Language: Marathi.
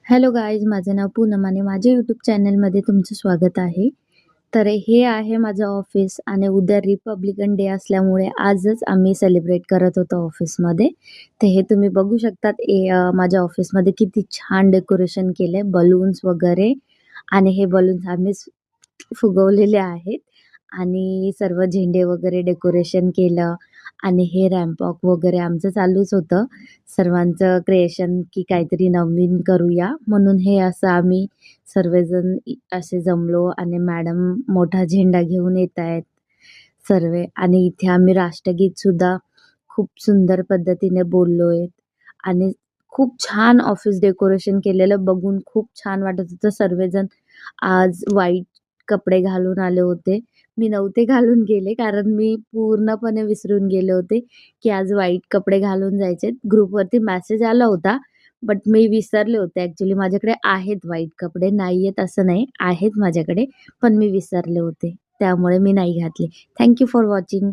हॅलो गाईज, माझं नाव पूनम आणि माझ्या यूट्यूब चॅनलमध्ये तुमचं स्वागत आहे. तर हे आहे माझं ऑफिस आणि उद्या रिपब्लिकन डे असल्यामुळे आजच आम्ही सेलिब्रेट करत होतो ऑफिसमध्ये. तर हे तुम्ही बघू शकतात माझ्या ऑफिसमध्ये किती छान डेकोरेशन केलं आहे, बलून्स वगैरे. आणि हे बलून्स आम्हीच फुगवलेले आहेत आणि सर्व झेंडे वगैरे डेकोरेशन केलं. आणि हे रॅम्प वॉक वगैरे आमचं चालूच होतं. सर्वांचं क्रिएशन की काहीतरी नवीन करूया म्हणून हे असं आम्ही सर्वजण असे जमलो आणि मॅडम मोठा झेंडा घेऊन येत आहेत सर्व. आणि इथे आम्ही राष्ट्रगीतसुद्धा खूप सुंदर पद्धतीने बोललोय आणि खूप छान ऑफिस डेकोरेशन केलेलं बघून खूप छान वाटत होतं. सर्वजण आज व्हाईट कपडे घालून आले होते. मी नव्हते घालून गेले कारण मी पूर्णपणे विसरून गेले होते की आज व्हाईट कपडे घालून जायचे. ग्रुपवरती मेसेज आला होता, बट मी विसरले होते. ॲक्चुअली माझ्याकडे आहेत व्हाईट कपडे, नाही आहेत असं नाही, आहेत माझ्याकडे, पण मी विसरले होते. त्यामुळे मी नाही घातले. Thank you for watching.